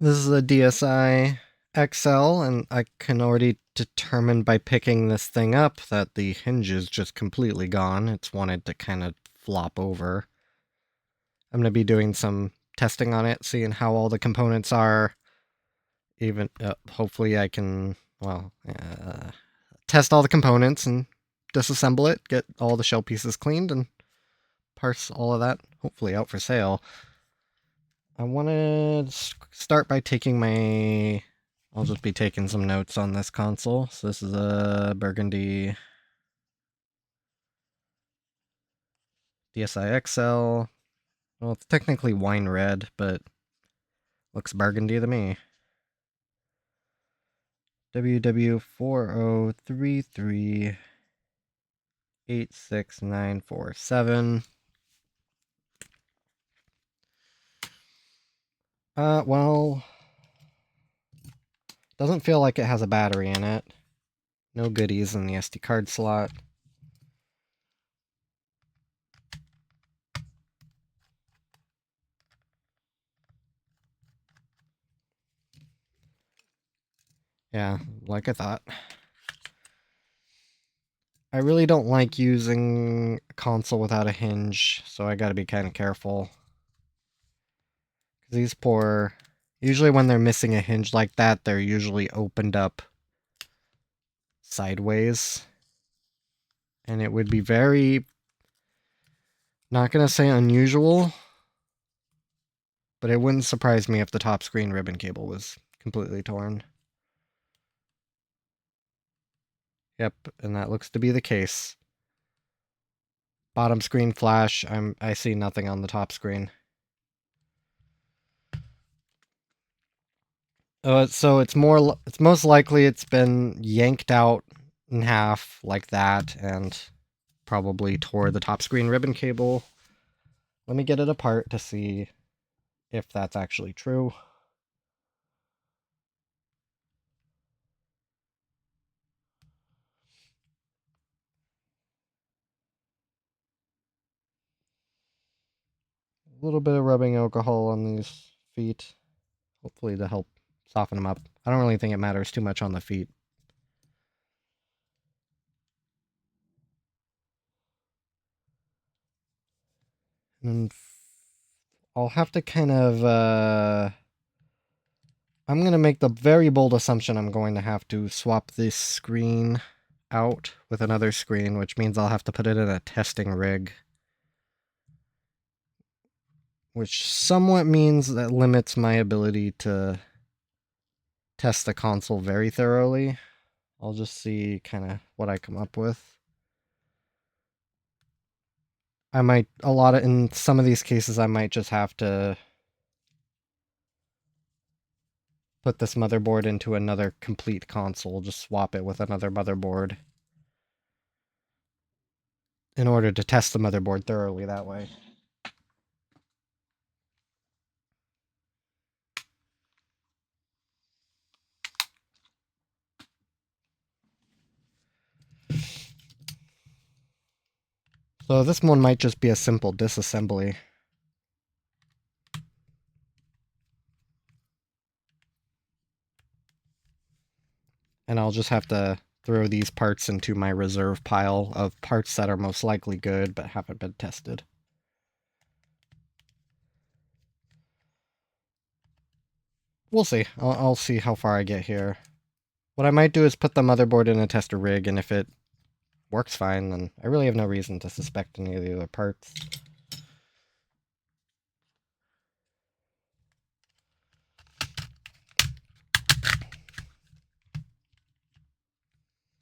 This is a DSi XL, and I can already determine by picking this thing up that the hinge is just completely gone. It's wanted to kind of flop over. I'm going to be doing some testing on it, seeing how all the components are. Even hopefully I can, well, test all the components and disassemble it, get all the shell pieces cleaned, and parse all of that, hopefully out for sale. I want to start by taking my... I'll just be taking some notes on this console. So this is a Burgundy DSi XL. Well, it's technically wine red, but looks burgundy to me. WW403386947. Well, doesn't feel like it has a battery in it. No goodies in the SD card slot. Yeah, like I thought. I really don't like using a console without a hinge, so I gotta be kind of careful. These poor... Usually when they're missing a hinge like that, they're usually opened up sideways. And it would be very... Not gonna say unusual, but it wouldn't surprise me if the top screen ribbon cable was completely torn. Yep, and that looks to be the case. Bottom screen flash, I see nothing on the top screen. So it's most likely it's been yanked out in half like that and probably tore the top screen ribbon cable. Let me get it apart to see if that's actually true. A little bit of rubbing alcohol on these feet, hopefully to help soften them up. I don't really think it matters too much on the feet. And I'll have to kind of, I'm going to make the very bold assumption I'm going to have to swap this screen out with another screen, which means I'll have to put it in a testing rig. Which somewhat means that limits my ability to test the console very thoroughly. I'll just see kind of what I come up with. I might, in some of these cases, I might just have to put this motherboard into another complete console, just swap it with another motherboard in order to test the motherboard thoroughly that way. So this one might just be a simple disassembly. And I'll just have to throw these parts into my reserve pile of parts that are most likely good but haven't been tested. We'll see. I'll see how far I get here. What I might do is put the motherboard in a tester rig, and if it works fine, then I really have no reason to suspect any of the other parts.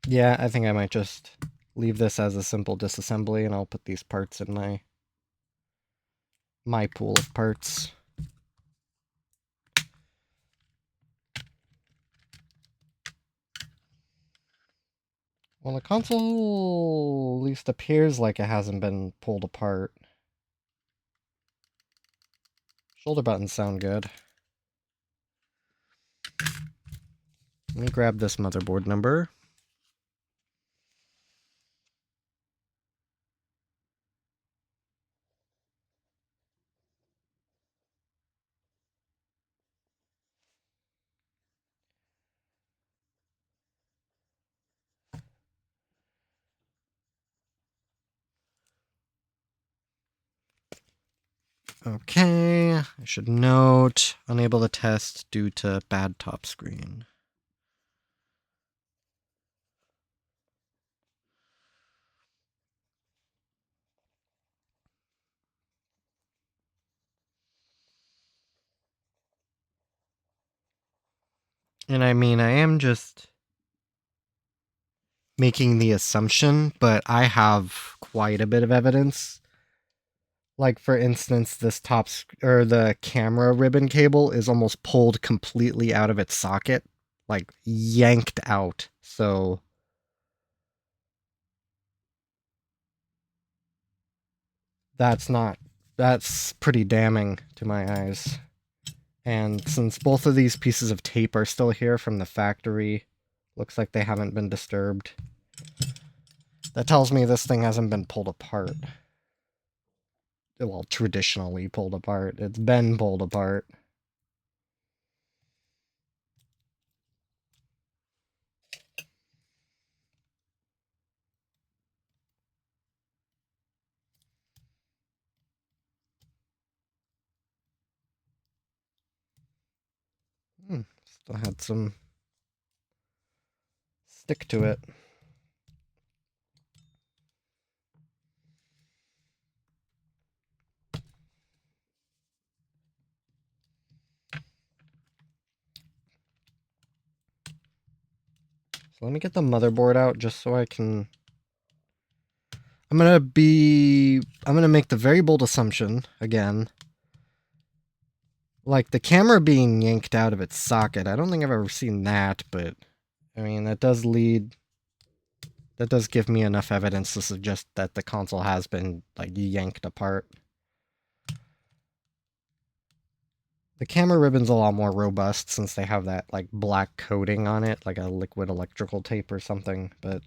Yeah, I think I might just leave this as a simple disassembly, and I'll put these parts in my pool of parts. Well, the console at least appears like it hasn't been pulled apart. Shoulder buttons sound good. Let me grab this motherboard number. Okay, I should note, unable to test due to bad top screen. And I mean, I am just making the assumption, but I have quite a bit of evidence. Like, for instance, this or the camera ribbon cable is almost pulled completely out of its socket, like yanked out. So that's pretty damning to my eyes. And since both of these pieces of tape are still here from the factory, looks like they haven't been disturbed. That tells me this thing hasn't been pulled apart. Well, traditionally pulled apart. It's been pulled apart. Still had some stick to it. So let me get the motherboard out just so I can... I'm gonna make the very bold assumption, again. Like, the camera being yanked out of its socket, I don't think I've ever seen that, but... I mean, that does give me enough evidence to suggest that the console has been, like, yanked apart. The camera ribbon's a lot more robust since they have that, like, black coating on it, like a liquid electrical tape or something, but...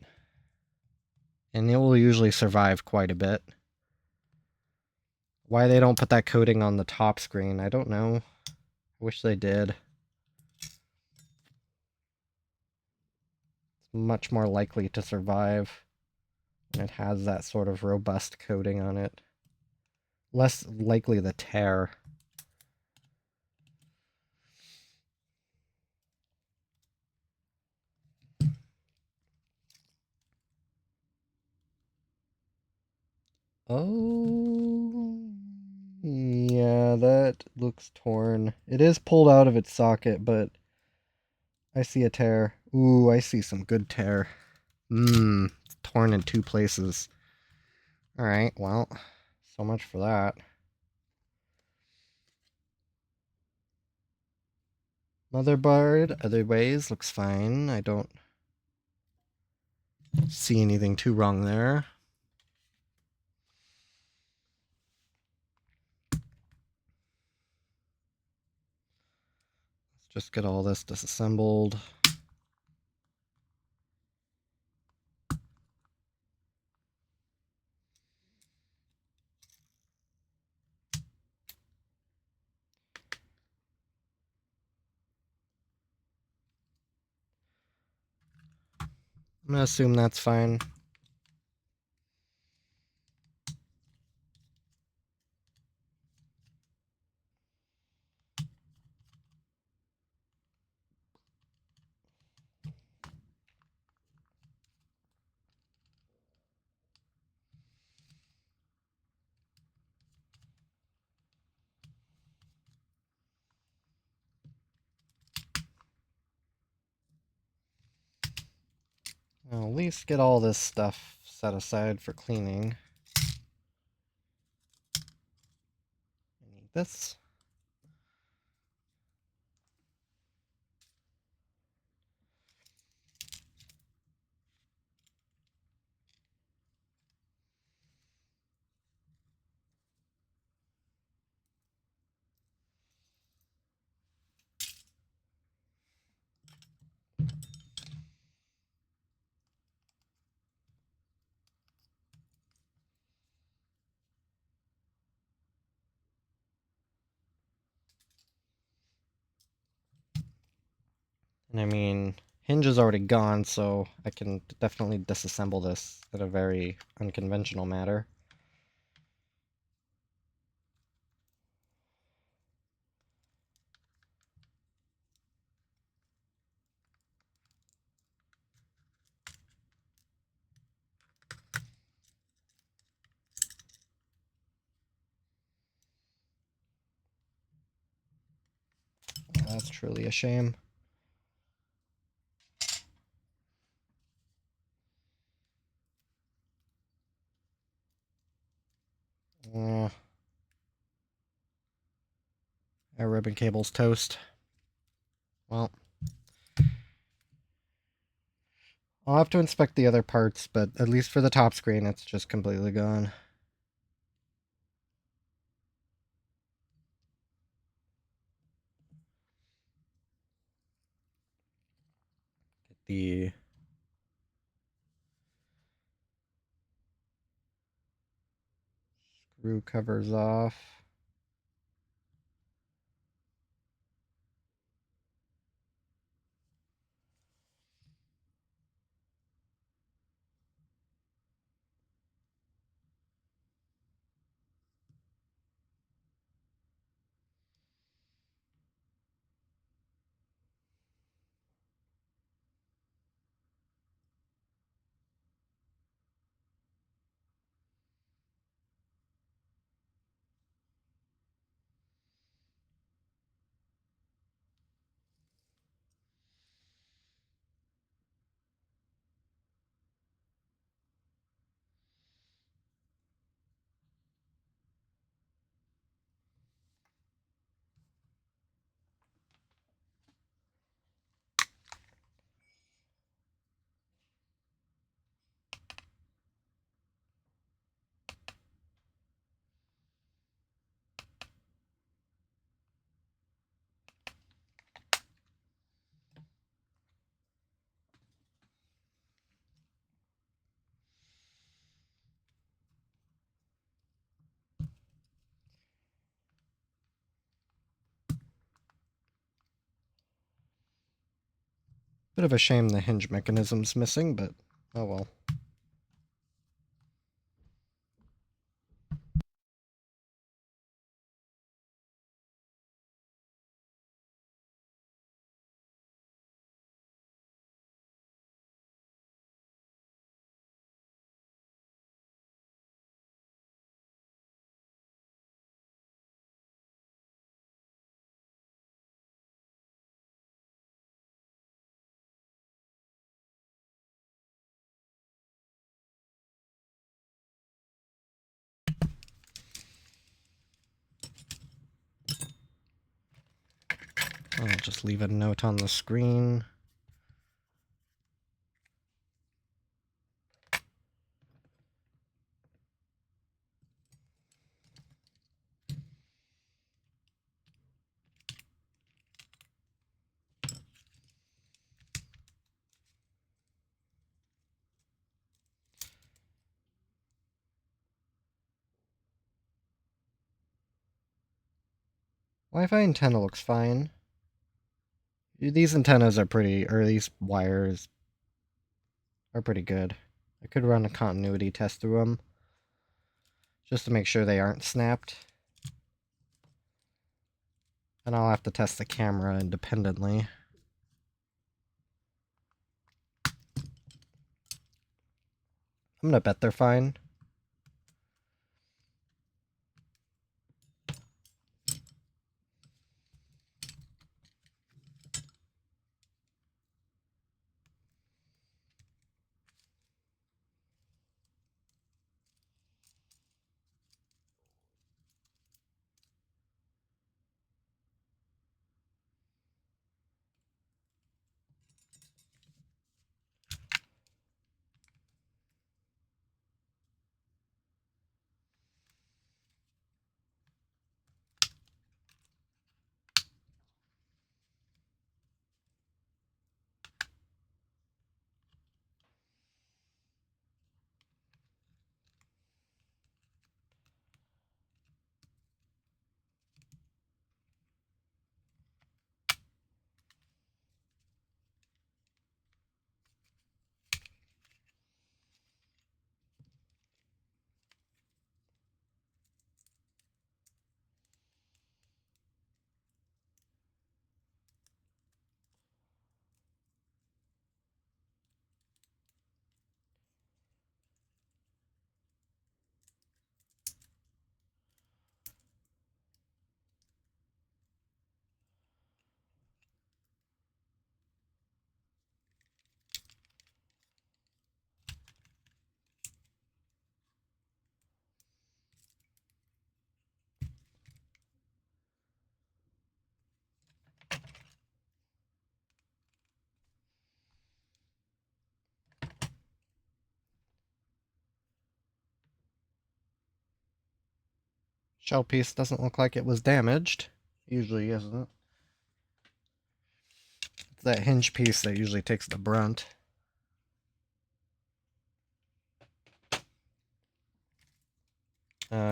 And it will usually survive quite a bit. Why they don't put that coating on the top screen, I don't know. I wish they did. It's much more likely to survive when it has that sort of robust coating on it. Less likely to tear. Oh, yeah, that looks torn. It is pulled out of its socket, but I see a tear. Ooh, I see some good tear. It's torn in two places. Alright, well, so much for that. Motherboard, otherwise, looks fine. I don't see anything too wrong there. Let's just get all this disassembled. I'm gonna assume that's fine. I'll at least get all this stuff set aside for cleaning. I need this. And I mean, hinge is already gone, so I can definitely disassemble this in a very unconventional manner. That's truly a shame. Our ribbon cable's toast. Well, I'll have to inspect the other parts, but at least for the top screen, it's just completely gone. Get the screw covers off. Bit of a shame the hinge mechanism's missing, but oh well. I'll just leave a note on the screen. Wi-Fi antenna looks fine. These antennas are pretty, or these wires are pretty good. I could run a continuity test through them, just to make sure they aren't snapped. And I'll have to test the camera independently. I'm gonna bet they're fine. Shell piece doesn't look like it was damaged. Usually isn't. It's that hinge piece that usually takes the brunt.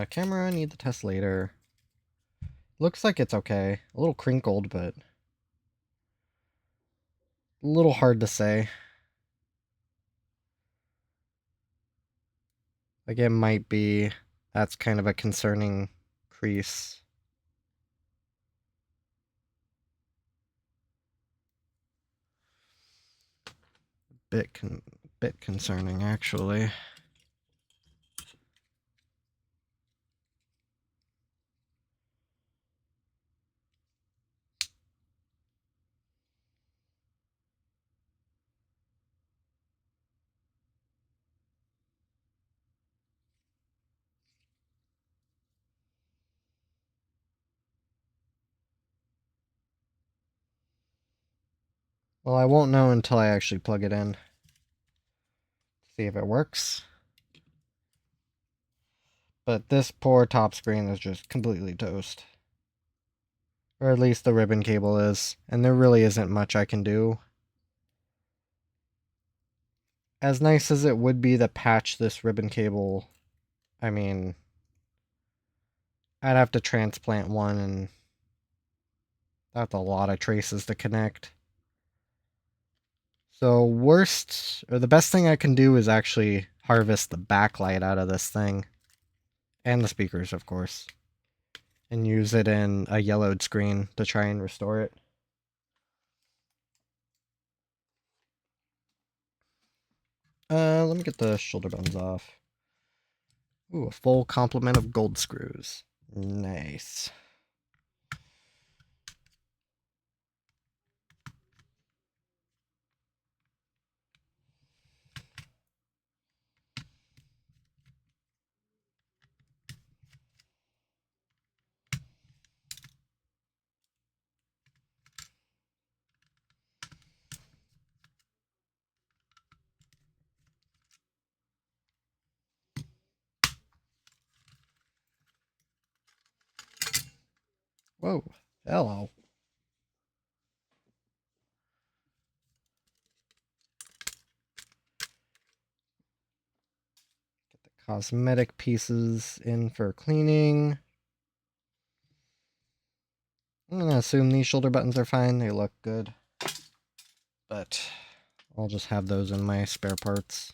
Camera, need to test later. Looks like it's okay. A little crinkled, but a little hard to say. Like it might be, that's kind of a concerning crease. Bit concerning, actually. Well, I won't know until I actually plug it in. See if it works. But this poor top screen is just completely toast. Or at least the ribbon cable is. And there really isn't much I can do. As nice as it would be to patch this ribbon cable, I mean, I'd have to transplant one, and that's a lot of traces to connect. So the best thing I can do is actually harvest the backlight out of this thing. And the speakers, of course. And use it in a yellowed screen to try and restore it. Let me get the shoulder buttons off. Ooh, a full complement of gold screws. Nice. Whoa, hello. Get the cosmetic pieces in for cleaning. I'm gonna assume these shoulder buttons are fine. They look good. But I'll just have those in my spare parts.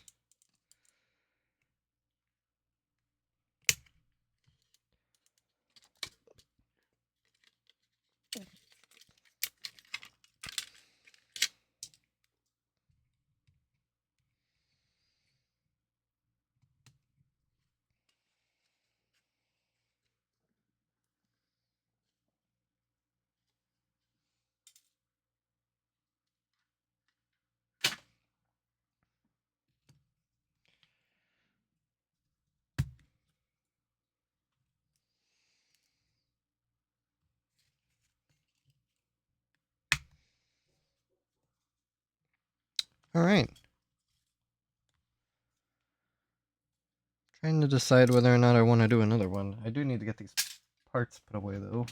All right. Trying to decide whether or not I want to do another one. I do need to get these parts put away, though.